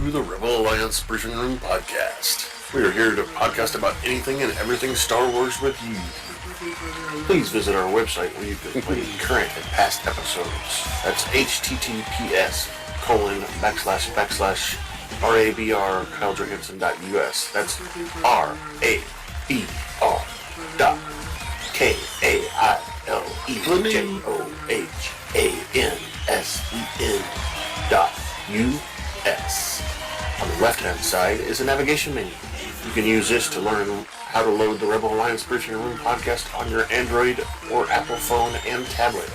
to the Rebel Alliance Briefing Room podcast. We are here to podcast about anything and everything Star Wars with you. Please visit our website where you can play current and past episodes. That's https://RABR KyleJohansson.us. That's RABR.KyleJohansson.us. On the left-hand side is a navigation menu. You can use this to learn how to load the Rebel Alliance Briefing Room podcast on your Android or Apple phone and tablet.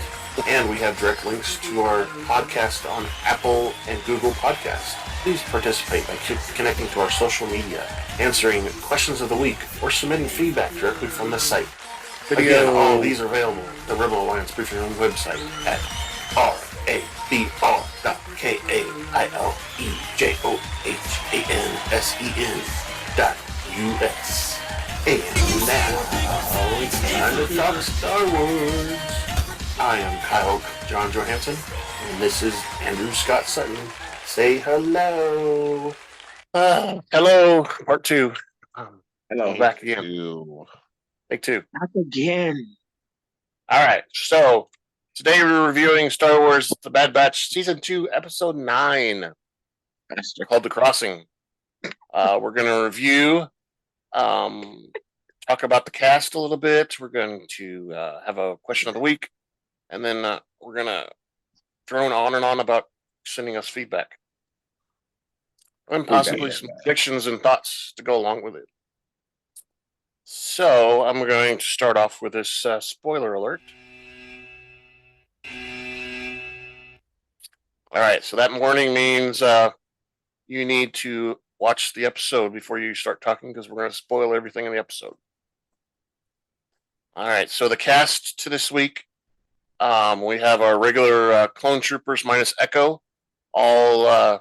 And we have direct links to our podcast on Apple and Google Podcasts. Please participate by connecting to our social media, answering questions of the week, or submitting feedback directly from the site. Again, all of these are available at the Rebel Alliance Briefing Room website at RABR.KyleJohansson.us. And now, it's time to talk Star Wars. I am Kyle John Johansson, and this is Andrew Scott Sutton. Say hello. Hello, part two. Hello, back again. Take two. Back again. All right, so today we're reviewing Star Wars The Bad Batch Season 2, Episode 9, called The Crossing. We're going to review, talk about the cast a little bit. We're going to have a question of the week, and then we're going to drone on and on about sending us feedback. And possibly some predictions and thoughts to go along with it. So, I'm going to start off with this spoiler alert. Alright, so that warning means you need to watch the episode before you start talking, because we're going to spoil everything in the episode. Alright, so the cast to this week, we have our regular clone troopers minus Echo, all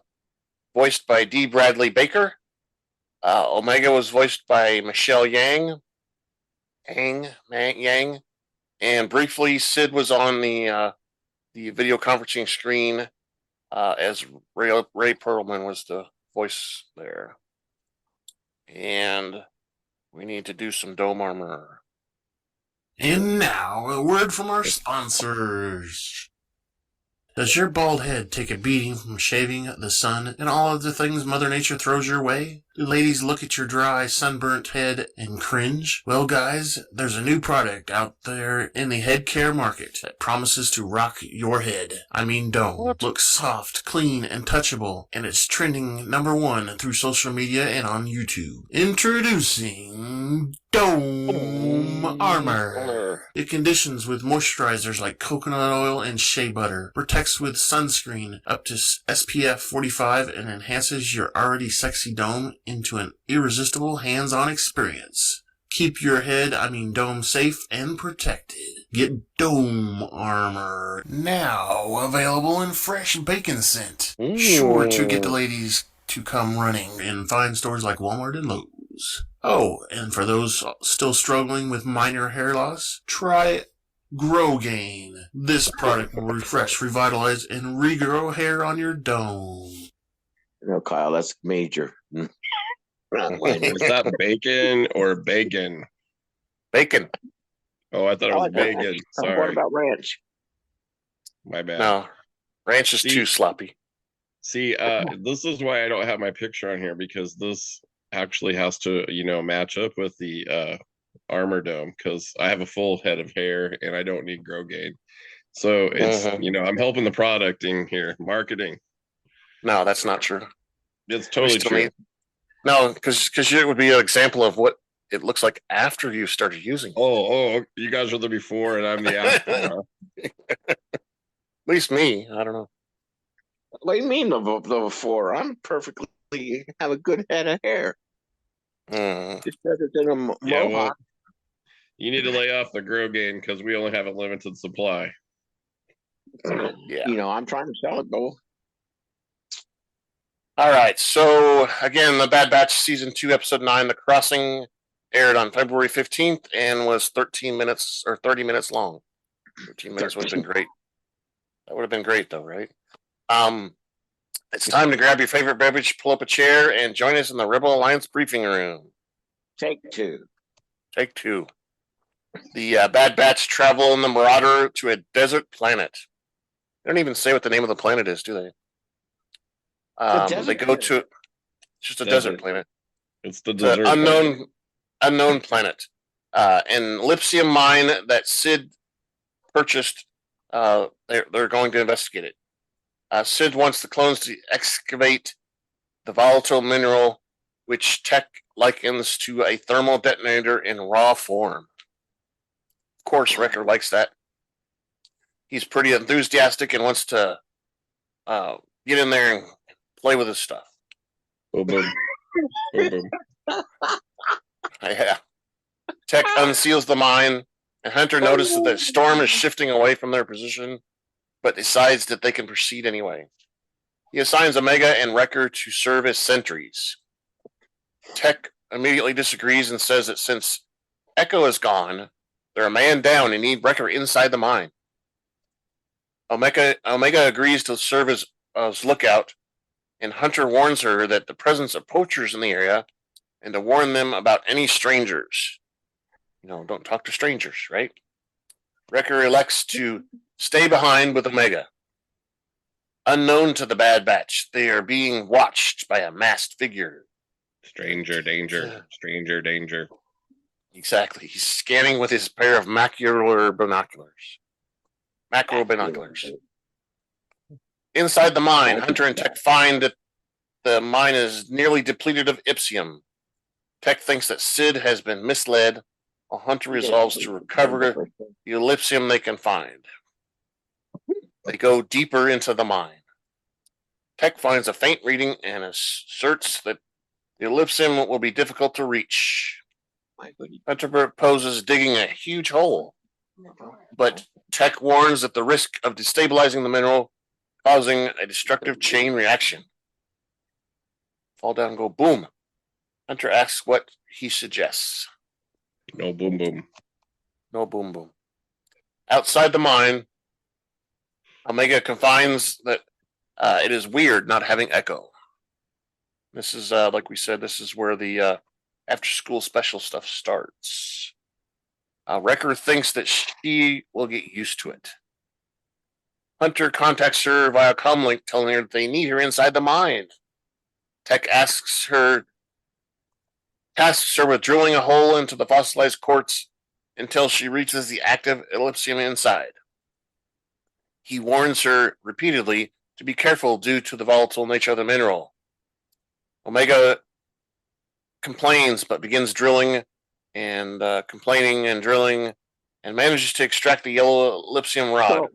voiced by D. Bradley Baker. Omega was voiced by Michelle Yang. And briefly, Sid was on the video conferencing screen as Rhea Perlman was the voice there. And we need to do some dome armor. And now, a word from our sponsors. Does your bald head take a beating from shaving, the sun, and all of the things Mother Nature throws your way? Do ladies look at your dry, sunburnt head and cringe? Well, guys, there's a new product out there in the head care market that promises to rock your head. I mean dome. Looks soft, clean, and touchable, and it's trending #1 through social media and on YouTube. Introducing Dome Armor. It conditions with moisturizers like coconut oil and shea butter, protects with sunscreen up to SPF 45, and enhances your already sexy dome into an irresistible hands-on experience. Keep your dome safe and protected. Get Dome Armor now available in fresh bacon scent. Sure to get the ladies to come running in fine stores like Walmart and Lowe's. Oh, and for those still struggling with minor hair loss, try Grow Gain. This product will refresh, revitalize, and regrow hair on your dome. No, Kyle, that's major. Is that bacon or bacon? Bacon. Oh, I thought it was bacon. Sorry. What about ranch? My bad. No, ranch is too sloppy. See, this is why I don't have my picture on here, because this actually has to, match up with the armor dome, because I have a full head of hair and I don't need Grow Gain. So it's, I'm helping the product in here, marketing. No, that's not true. It's totally true. No, because it would be an example of what it looks like after you started using it. Oh, you guys are the before and I'm the after. At least me. I don't know. What do you mean the before? I'm perfectly have a good head of hair. Just better than a mohawk. Well, you need to lay off the Grow Gain because we only have a limited supply. Yeah. I'm trying to sell it though. All right, so again, The Bad Batch Season 2, Episode 9, The Crossing, aired on February 15th and was 30 minutes long. 13 minutes would have been great. That would have been great, though, right? It's time to grab your favorite beverage, pull up a chair, and join us in the Rebel Alliance briefing room. Take two. Take two. The Bad Batch travel in the Marauder to a desert planet. They don't even say what the name of the planet is, do they? They go to just a desert planet. It's the desert unknown planet. An Elysium mine that Sid purchased. They're going to investigate it. Sid wants the clones to excavate the volatile mineral, which Tech likens to a thermal detonator in raw form. Of course, Wrecker likes that. He's pretty enthusiastic and wants to get in there and play with his stuff. Boom, boom. Boom, boom. Yeah. Tech unseals the mine, and Hunter notices that the storm is shifting away from their position, but decides that they can proceed anyway. He assigns Omega and Wrecker to serve as sentries. Tech immediately disagrees and says that since Echo is gone, they're a man down and need Wrecker inside the mine. Omega agrees to serve as lookout, and Hunter warns her that the presence of poachers in the area and to warn them about any strangers. Don't talk to strangers, right? Wrecker elects to stay behind with Omega. Unknown to the Bad Batch, they are being watched by a masked figure. Stranger danger. Stranger danger. Exactly. He's scanning with his pair of macro binoculars. Inside the mine, Hunter and Tech find that the mine is nearly depleted of Ipsium. Tech thinks that Sid has been misled, while Hunter resolves to recover the Elysium they can find. They go deeper into the mine. Tech finds a faint reading and asserts that the Elysium will be difficult to reach. Hunter proposes digging a huge hole, but Tech warns that the risk of destabilizing the mineral, causing a destructive chain reaction. Fall down and go boom. Hunter asks what he suggests. No boom boom. No boom boom. Outside the mine, Omega confines that it is weird not having Echo. This is, like we said, this is where the after-school special stuff starts. Wrecker thinks that she will get used to it. Hunter contacts her via comlink, telling her that they need her inside the mine. Tech tasks her with drilling a hole into the fossilized quartz until she reaches the active Elysium inside. He warns her repeatedly to be careful due to the volatile nature of the mineral. Omega complains but begins drilling and complaining and drilling and manages to extract the yellow Elysium rod.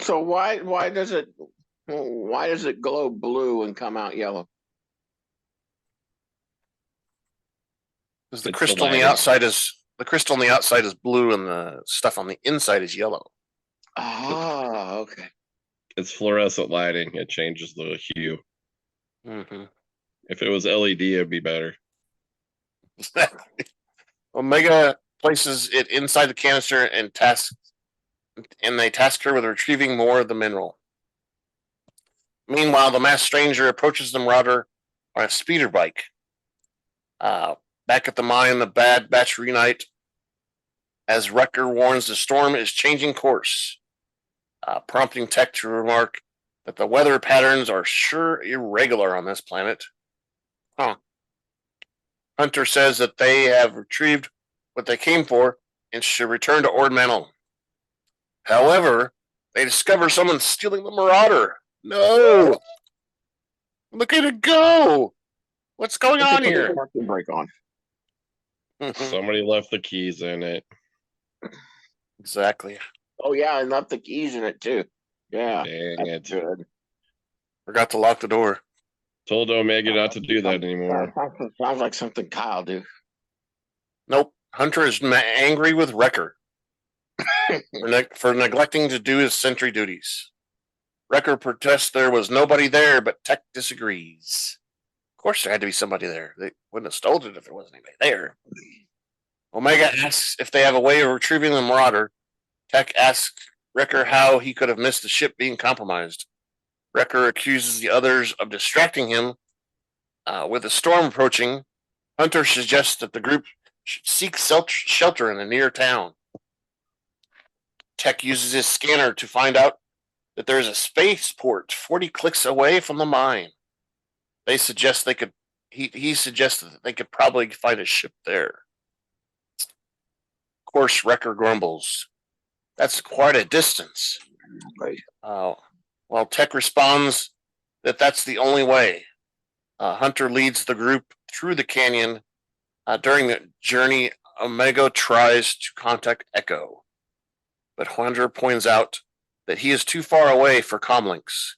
So why does it glow blue and come out yellow? Because the crystal on the outside is blue and the stuff on the inside is yellow. Ah, okay. It's fluorescent lighting. It changes the hue. Mm-hmm. If it was LED, it'd be better. Omega places it inside the canister and they task her with retrieving more of the mineral. Meanwhile, the masked stranger approaches the Marauder on a speeder bike. Back at the mine, the Bad Batch reunite as Wrecker warns the storm is changing course, prompting Tech to remark that the weather patterns are sure irregular on this planet. Hunter says that they have retrieved what they came for and should return to Ord Mantle. However, they discover someone stealing the Marauder. No! Look at it go! What's going on here? Break on. Somebody left the keys in it. Exactly. Oh yeah, and left the keys in it too. Yeah. Dang it. Good. Forgot to lock the door. Told Omega not to do that anymore. Sounds like something Kyle do. Nope. Hunter is angry with Wrecker for neglecting to do his sentry duties. Wrecker protests there was nobody there, but Tech disagrees. Of course there had to be somebody there. They wouldn't have stolen it if there wasn't anybody there. Omega asks if they have a way of retrieving the Marauder. Tech asks Wrecker how he could have missed the ship being compromised. Wrecker accuses the others of distracting him. With a storm approaching, Hunter suggests that the group should seek shelter in a near town. Tech uses his scanner to find out that there is a spaceport 40 clicks away from the mine. They suggest they could. He suggested that they could probably find a ship there. Of course, Wrecker grumbles. That's quite a distance. Right. While Tech responds that that's the only way. Hunter leads the group through the canyon. During the journey, Omega tries to contact Echo, but Hunter points out that he is too far away for comlinks.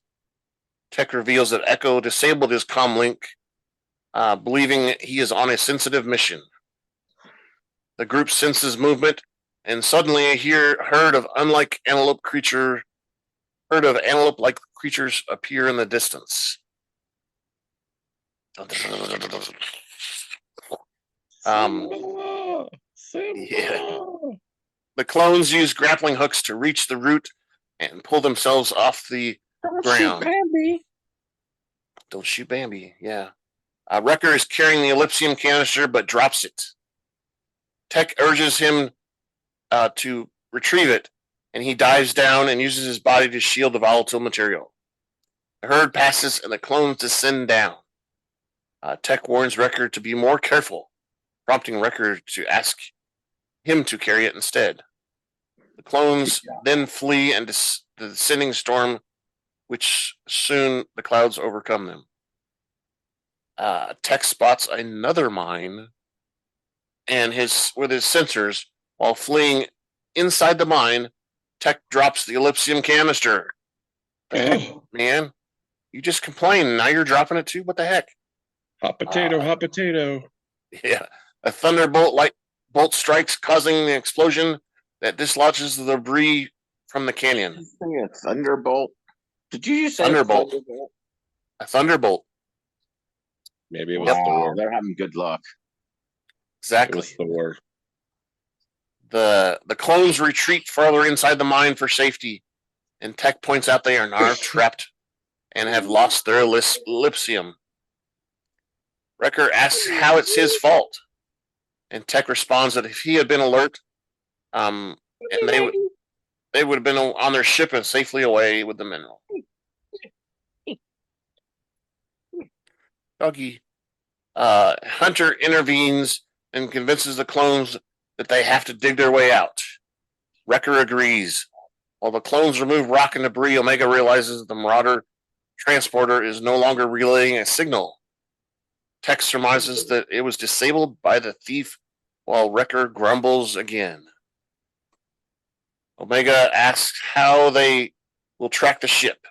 Tech reveals that Echo disabled his comlink, believing he is on a sensitive mission. The group senses movement, and suddenly a herd of antelope-like creatures appear in the distance. Simba! Yeah. The clones use grappling hooks to reach the root and pull themselves off the ground. Don't shoot Bambi. Yeah. Wrecker is carrying the ellipsium canister but drops it. Tech urges him to retrieve it, and he dives down and uses his body to shield the volatile material. The herd passes and the clones descend down. Tech warns Wrecker to be more careful, prompting Wrecker to ask him to carry it instead. The clones then flee and the descending storm, which soon the clouds overcome them. Tech spots another mine, and with his sensors, while fleeing inside the mine, Tech drops the ellipsium canister. The heck, man? You just complained, now you're dropping it too? What the heck? Hot potato. Yeah. A thunderbolt bolt strikes, causing the explosion that dislodges the debris from the canyon. A thunderbolt. Did you just say Thunderbolt? A thunderbolt. Maybe it was Thor. They're having good luck. Exactly. It was Thor. The clones retreat further inside the mine for safety, and Tech points out they are now trapped and have lost their ellipsium. Wrecker asks how it's his fault, and Tech responds that if he had been alert, and they would have been on their ship and safely away with the mineral. Doggy. Hunter intervenes and convinces the clones that they have to dig their way out. Wrecker agrees. While the clones remove rock and debris, Omega realizes that the Marauder transporter is no longer relaying a signal. Tech surmises that it was disabled by the thief, while Wrecker grumbles again. Omega asks how they will track the ship.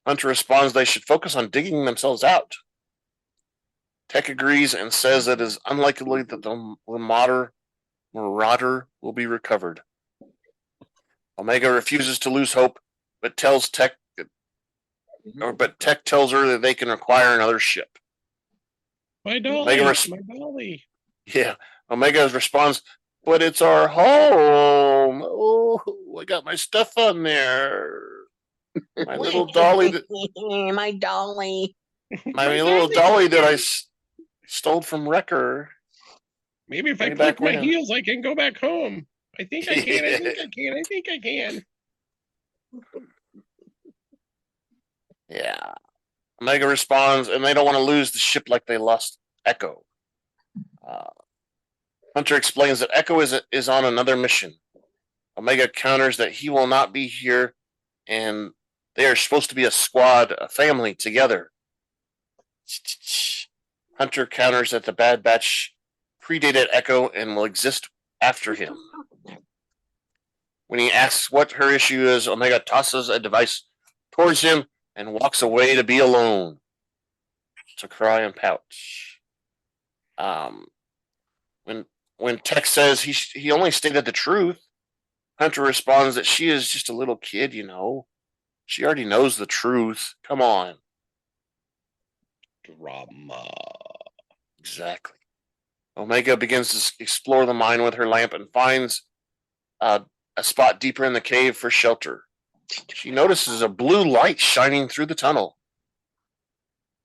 Hunter responds they should focus on digging themselves out. Tech agrees and says it is unlikely that the Marauder will be recovered. Omega refuses to lose hope, but Tech tells her that they can acquire another ship. My dolly. Yeah. Omega responds, but it's our home. Oh, I got my stuff on there. My little dolly. My dolly. My little dolly that I stole from Wrecker. Maybe if I click my heels, I can go back home. I think I can. Yeah. Omega responds, and they don't want to lose the ship like they lost Echo. Hunter explains that Echo is on another mission. Omega counters that he will not be here, and they are supposed to be a squad, a family together. Hunter counters that the Bad Batch predated Echo and will exist after him. When he asks what her issue is, Omega tosses a device towards him and walks away to be alone, to cry and pout. When Tech says he only stated the truth, Hunter responds that she is just a little kid, you know. She already knows the truth. Come on. Drama. Exactly. Omega begins to explore the mine with her lamp and finds a spot deeper in the cave for shelter. She notices a blue light shining through the tunnel.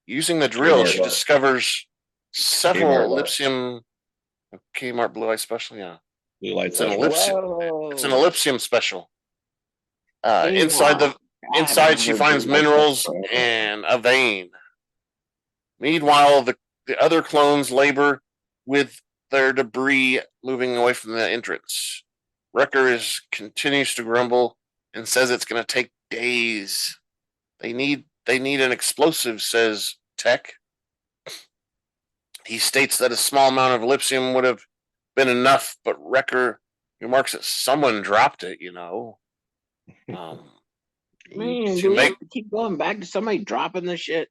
Using the drill, Kmart. she discovers several Kmart. ellipsium. Kmart Blue Light Special, yeah. Blue light It's an special. ellipsium. It's an Whoa. ellipsium special. Inside God, she never finds been like minerals that forever. and a vein. Meanwhile, the other clones labor with their debris moving away from the entrance. Wrecker continues to grumble and says it's going to take days. They need an explosive, says Tech. He states that a small amount of ellipsium would have been enough, but Wrecker remarks that someone dropped it, Man, to do we make have to keep going back to somebody dropping the shit?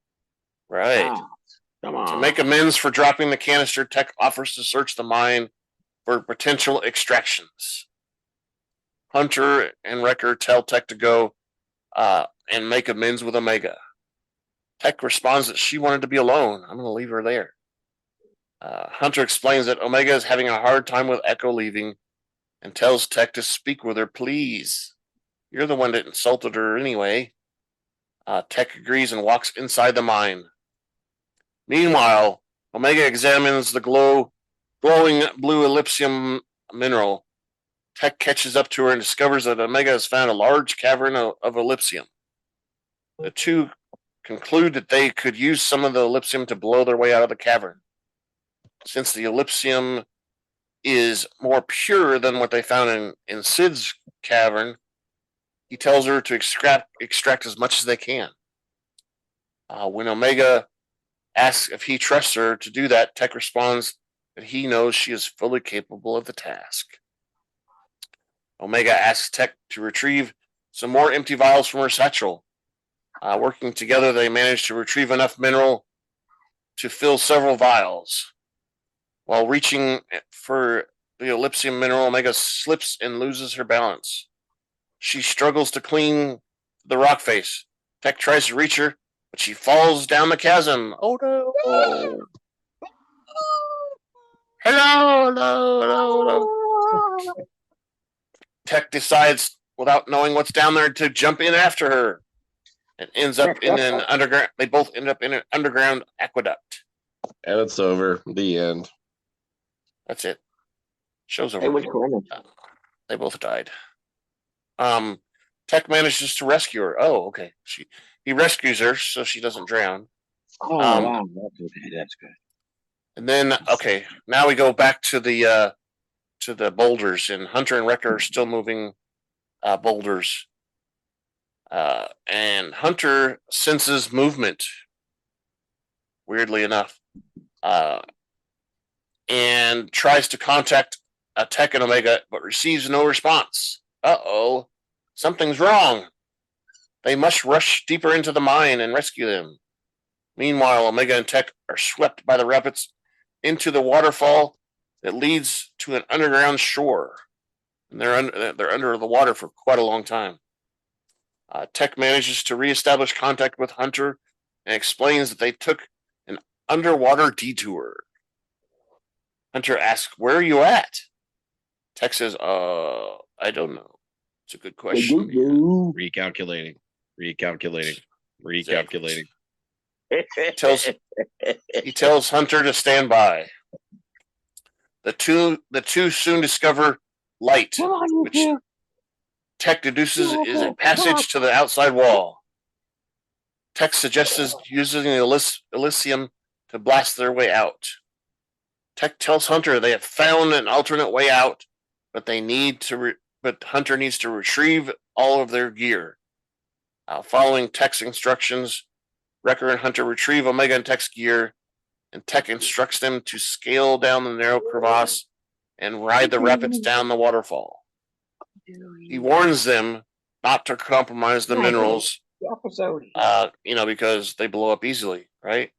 right. Ah, come on. To make amends for dropping the canister, Tech offers to search the mine for potential extractions. Hunter and Wrecker tell Tech to go and make amends with Omega. Tech responds that she wanted to be alone. I'm going to leave her there. Hunter explains that Omega is having a hard time with Echo leaving and tells Tech to speak with her, please. You're the one that insulted her anyway. Tech agrees and walks inside the mine. Meanwhile, Omega examines the glowing blue ellipsium mineral. Tech catches up to her and discovers that Omega has found a large cavern of ellipsium. The two conclude that they could use some of the ellipsium to blow their way out of the cavern. Since the ellipsium is more pure than what they found in Sid's cavern, he tells her to extract as much as they can. When Omega asks if he trusts her to do that, Tech responds that he knows she is fully capable of the task. Omega asks Tech to retrieve some more empty vials from her satchel. Working together, they manage to retrieve enough mineral to fill several vials. While reaching for the ellipsium mineral, Omega slips and loses her balance. She struggles to clean the rock face. Tech tries to reach her, but she falls down the chasm. Oh no! Hello, hello. Tech decides, without knowing what's down there, to jump in after her, and ends up in an underground. They both end up in an underground aqueduct. And it's over. The end. That's it. Show's over. Hey, which one? They both died. Tech manages to rescue her. Oh, okay. He rescues her so she doesn't drown. Oh, wow. That's okay. That's good. And then, okay, now we go back to the boulders, and Hunter and Wrecker are still moving boulders. And Hunter senses movement, weirdly enough, and tries to contact Tech and Omega, but receives no response. Uh-oh, something's wrong. They must rush deeper into the mine and rescue them. Meanwhile, Omega and Tech are swept by the rapids into the waterfall that leads to an underground shore. And they're under the water for quite a long time. Tech manages to reestablish contact with Hunter and explains that they took an underwater detour. Hunter asks, "Where are you at?" Tech says, I don't know. It's a good question. Recalculating. He tells Hunter to stand by. The two soon discover light, which Tech deduces is a passage to the outside wall. Tech suggests using the Elysium to blast their way out. Tech tells Hunter they have found an alternate way out, but Hunter needs to retrieve all of their gear. Following Tech's instructions, Wrecker and Hunter retrieve Omega and Tech's gear, and Tech instructs them to scale down the narrow crevasse and ride the rapids down the waterfall. He warns them not to compromise the minerals, because they blow up easily, right?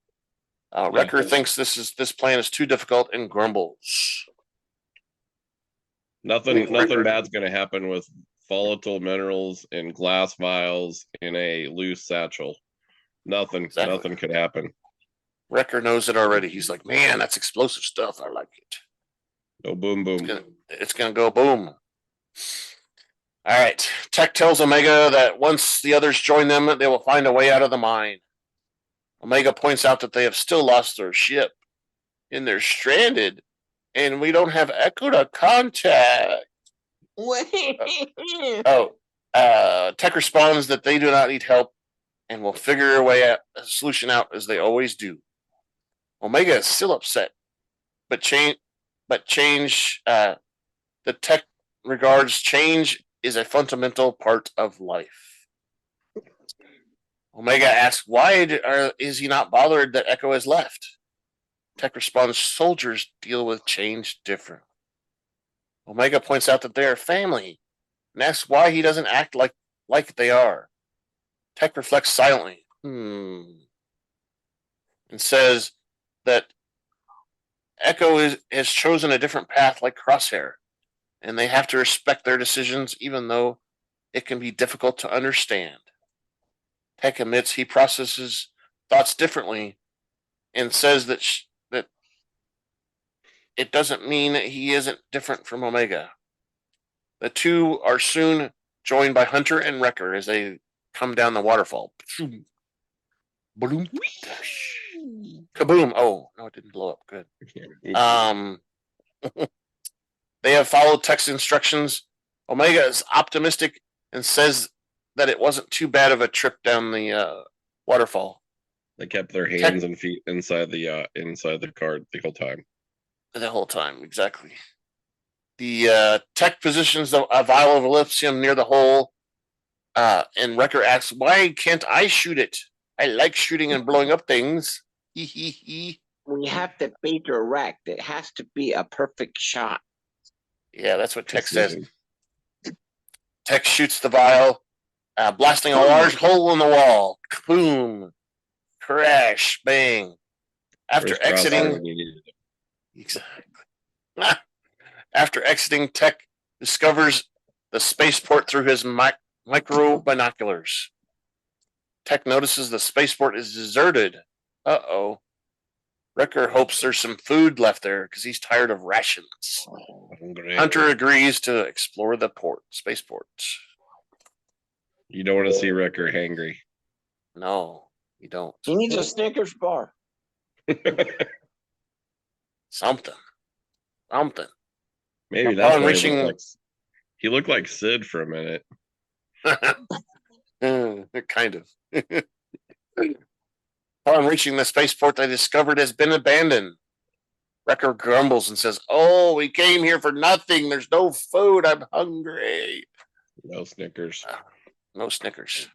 Wrecker thinks this plan is too difficult and grumbles. Nothing bad's going to happen with volatile minerals in glass vials in a loose satchel. Nothing could happen. Wrecker knows it already. He's like, man, that's explosive stuff. I like it. No boom boom. It's gonna go boom. All right. Tech tells Omega that once the others join them, they will find a way out of the mine. Omega points out that they have still lost their ship, and they're stranded, and we don't have Echo to contact. Tech responds that they do not need help and will figure a solution out as they always do. Omega is still upset, but the tech regards change is a fundamental part of life. Omega asks why is he not bothered that Echo has left. Tech responds soldiers deal with change different. Omega points out that they are family and asks why he doesn't act like they are. Tech reflects silently and says that Echo has chosen a different path like Crosshair, and they have to respect their decisions even though it can be difficult to understand. Tech admits he processes thoughts differently and says that it doesn't mean he isn't different from Omega. The two are soon joined by Hunter and Wrecker as they come down the waterfall. Kaboom. Oh, no, it didn't blow up. Good. They have followed Tech's instructions. Omega is optimistic and says that it wasn't too bad of a trip down the waterfall. They kept their hands and feet inside the cart the whole time. The whole time, exactly. The Tech positions a vial of lithium near the hole, and Wrecker asks, "Why can't I shoot it? I like shooting and blowing up things." We have to bait direct. It has to be a perfect shot. Yeah, that's what Tech says. Tech shoots the vial, blasting a large hole in the wall. Boom! Crash! Bang! After exiting, After exiting, Tech discovers the spaceport through his micro binoculars. Tech notices the spaceport is deserted. Uh-oh. Wrecker hopes there's some food left there because he's tired of rations. Hunter agrees to explore the spaceport. You don't want to see Wrecker hangry. No, you don't. He needs a Snickers bar. Something. Maybe that's why he looked like Sid for a minute. Kind of. Upon reaching the spaceport they discovered has been abandoned. Wrecker grumbles and says, "Oh, we came here for nothing. There's no food. I'm hungry." No Snickers. No Snickers.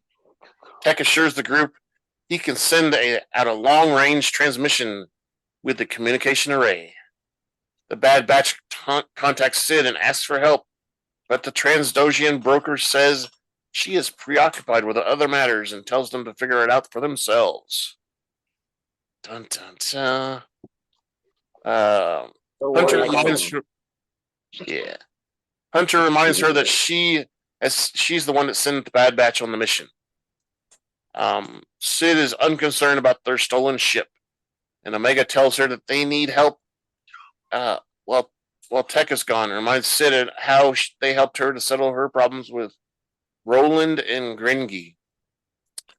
Tech assures the group he can send out a long-range transmission with the communication array. The Bad Batch contacts Sid and asks for help, but the Transdojian broker says she is preoccupied with other matters and tells them to figure it out for themselves. Dun dun dun. Hunter reminds her that she's the one that sent the Bad Batch on the mission. Sid is unconcerned about their stolen ship, and Omega tells her that they need help. While Tech is gone, reminds Sid how they helped her to settle her problems with Roland and Gringy.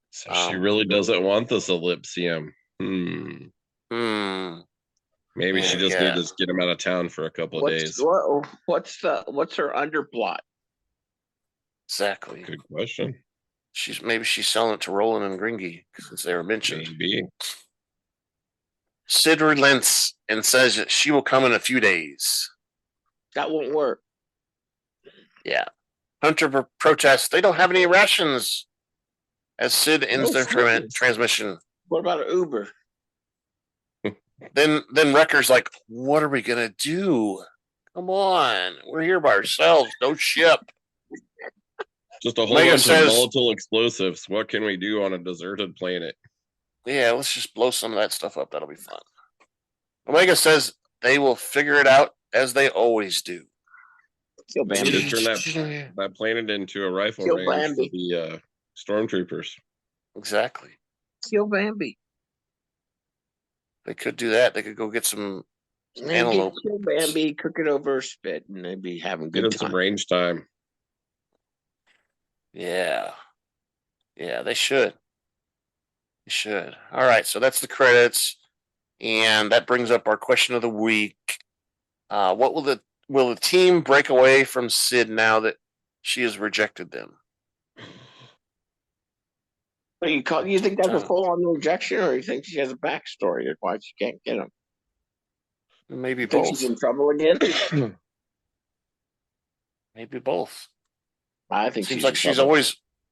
So she really doesn't want this ellipsium. Maybe she just needs to get him out of town for a couple of days. What's her underplot? Exactly. Good question. Maybe she's selling it to Roland and Gringy since they were mentioned. Maybe. Sid relents and says that she will come in a few days. That won't work. Yeah. Hunter protests. They don't have any rations. As Sid ends their transmission. What about an Uber? Then Wrecker's like, "What are we gonna do? Come on, we're here by ourselves. No ship." Just a whole bunch of volatile explosives. What can we do on a deserted planet? Yeah, let's just blow some of that stuff up. That'll be fun. Omega says they will figure it out as they always do. Kill Bambi. Need to turn that planet into a rifle range for the stormtroopers. Exactly. Kill Bambi. They could do that. They could go get some antelope. Kill Bambi, cook it over a spit, and they'd be having good time. Some range time. Yeah. Yeah, they should. They should. All right, so that's the credits, and that brings up our question of the week. What will the team break away from Sid now that she has rejected them? What do you think that's a full-on rejection, or you think she has a backstory of why she can't get him? Maybe You think she's both. in trouble again? Maybe both. I think Seems she's like in trouble.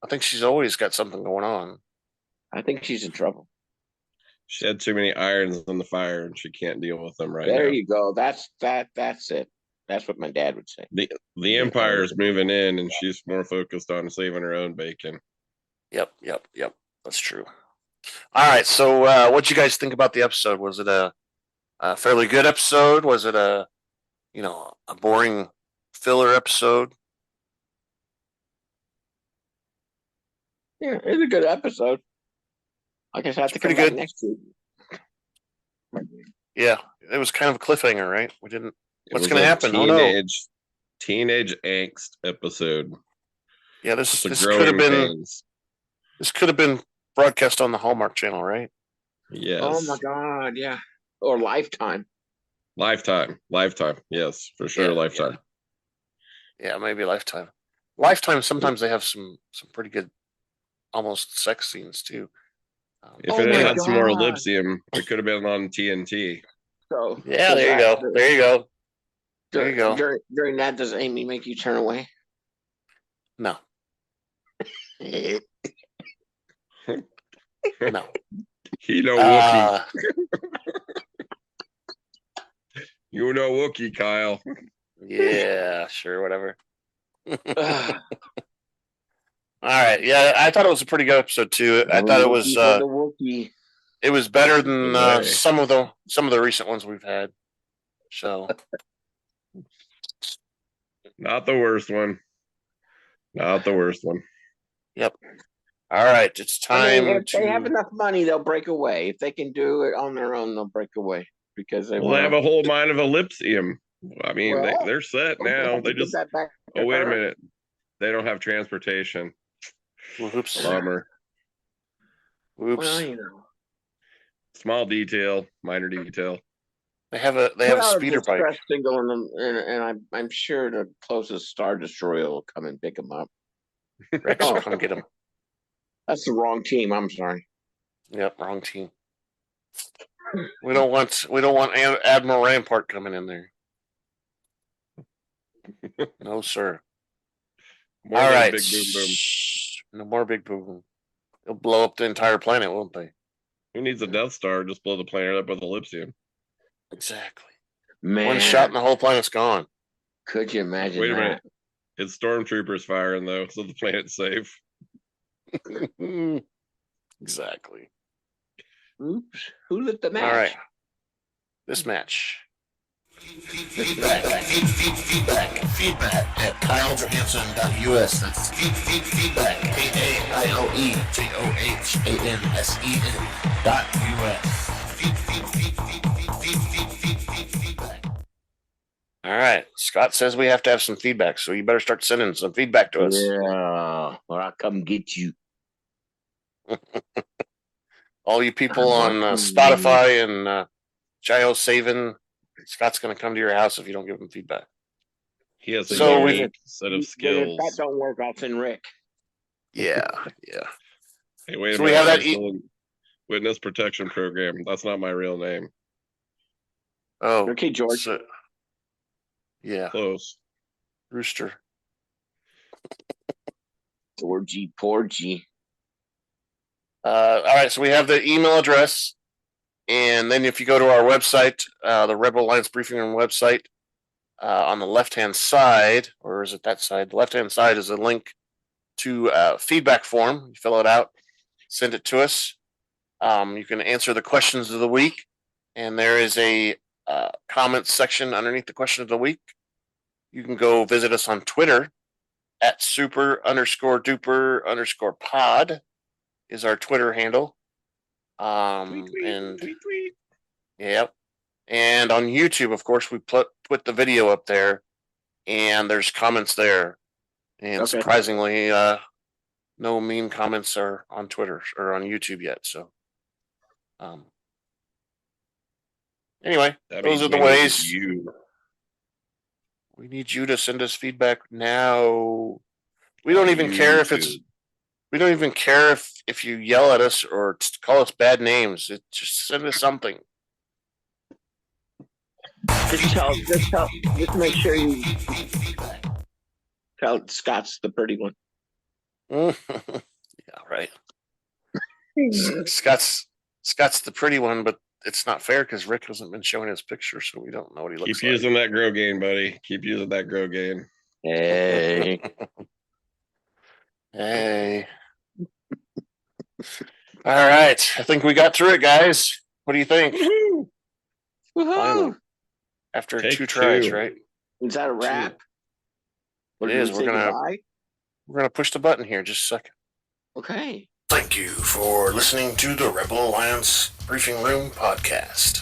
I think she's always got something going on. I think she's in trouble. She had too many irons in the fire, and she can't deal with them right There now. you go. That's it. That's what my dad would say. The Empire is moving in, and she's more focused on saving her own bacon. Yep. That's true. All right, so what'd you guys think about the episode? Was it a fairly good episode? Was it a boring filler episode? Yeah, it's a good episode. I guess I have to come pretty back good. next week. Yeah, it was kind of a cliffhanger, right? We didn't. What's It going to was a happen? Oh no! teenage angst episode. Yeah, It's a this could have growing been pains. this could have been broadcast on the Hallmark Channel, right? Yes. Oh my God! Yeah, or Lifetime. Lifetime. Yes, for sure. Yeah, Lifetime. Yeah, maybe Lifetime. Lifetime. Sometimes they have some pretty good, almost sex scenes too. If Oh it my had some more God. ellipsium, it could have been on TNT. So Yeah, there you go. There you go. There you go. During that, does Amy make you turn away? No, no. He know Wookie. You know Wookie, Kyle. Yeah, sure, whatever. All right, yeah, I thought it was a pretty good episode too. I thought it was the Wookiee. it was better than Right. some of the recent ones we've had. So Not the worst one. Not the worst one. Yep. All right, it's time if to. they have enough money, they'll break away. If they can do it on their own, they'll break away because they Well, they have a whole mine of ellipsium. I mean, Well, they're set now. They just. that back. Oh, wait a minute. They don't have transportation. Whoops. Bummer. Whoops. Well, Small detail, minor detail. They have a speeder bike. Single and I'm sure the closest Star Destroyer will come and pick them up. Rex will come get them. That's the wrong team. I'm sorry. Yep, wrong team. We don't want Admiral Rampart coming in there. No, sir. More All than right. Big Boom Boom. No more Big Boom Boom. They'll blow up the entire planet, won't they? Who needs a Death Star? Just blow the planet up with ellipsium. Exactly. Man, One shot and the whole planet's gone. Could you imagine? Wait a that? minute. It's stormtroopers firing though, so the planet's safe. Exactly. Oops. Who lit the match? All right. This match. Feedback at KyleJohansson.us. That's feedback, KAILEJOHANSSON.us. All right. Scott says we have to have some feedback, so you better start sending some feedback to us. Yeah, or I'll come get you. All you people on Spotify and Gio Savin, Scott's going to come to your house if you don't give him feedback. He has a So unique set of skills. If that don't work, I'll send Rick. Yeah. Hey, wait a So minute. we have that I'm still in Witness Protection Program. That's not my real name. Oh. Okay, George. So, yeah. Close. Rooster. Georgie, Porgy. All right. So we have the email address. And then if you go to our website, the Rebel Alliance Briefing Room website, on the left-hand side, or is it that side? The left-hand side is a link to a feedback form. You fill it out, send it to us. You can answer the questions of the week, and there is a comments section underneath the question of the week. You can go visit us on Twitter at super_duper_pod is our Twitter handle. Tweet. Yep. And on YouTube, of course, we put the video up there, and there's comments there. And surprisingly, no mean comments are on Twitter or on YouTube yet. So, anyway, That those means are the we need ways. you. We need you to send us feedback now. We don't even care if it's. We don't even care if you yell at us or call us bad names. Just send us something. Just make sure you tell Scott's the pretty one. Yeah, right. Scott's the pretty one, but it's not fair because Rick hasn't been showing his picture, so we don't know what he looks Keep using that grow gain, buddy. Keep using that grow gain. Hey. Hey. All right. I think we got through it, guys. What do you think? Woohoo! Woohoo! After Take 2 tries, two. right? Is that a wrap? It is. We're gonna push the button here just a second. Okay. Thank you for listening to the Rebel Alliance Briefing Room podcast.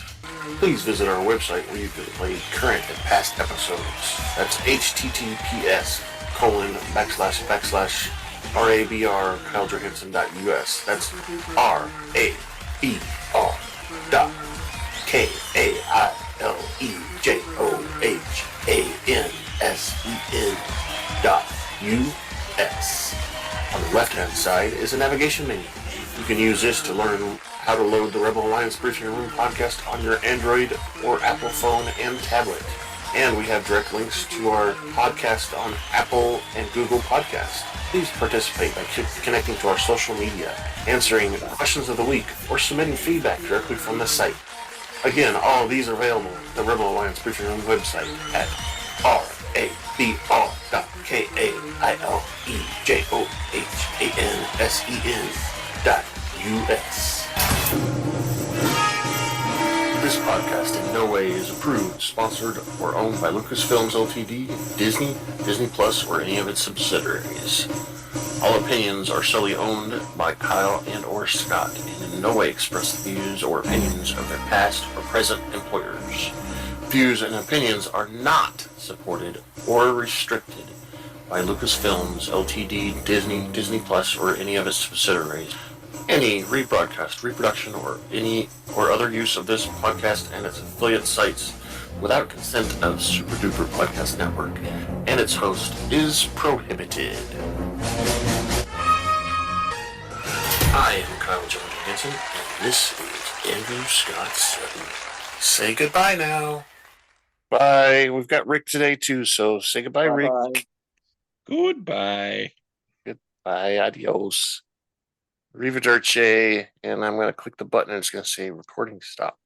Please visit our website where you can play current and past episodes. That's https://RABR KyleJohansson.us. That's RABR.KyleJohansson.us. On the left-hand side is a navigation menu. You can use this to learn how to load the Rebel Alliance Briefing Room podcast on your Android or Apple phone and tablet. And we have direct links to our podcast on Apple and Google Podcasts. Please participate by connecting to our social media, answering questions of the week, or submitting feedback directly from the site. Again, all of these are available at the Rebel Alliance Briefing Room website at RABR.KyleJohansson.us. This podcast in no way is approved, sponsored, or owned by Lucasfilms Ltd., Disney, Disney Plus, or any of its subsidiaries. All opinions are solely owned by Kyle and or Scott and in no way express the views or opinions of their past or present employers. Views and opinions are not supported or restricted by Lucasfilms Ltd., Disney, Disney Plus, or any of its subsidiaries. Any rebroadcast, reproduction, or any or other use of this podcast and its affiliate sites without consent of Super Duper Podcast Network and its host is prohibited. I am Kyle Johansson, and this is Andrew Scott Sutton. Say goodbye now. Bye. We've got Rick today too, so say goodbye, Rick. Goodbye. Goodbye. Adios. Arrivederci, and I'm going to click the button and it's going to say recording stop.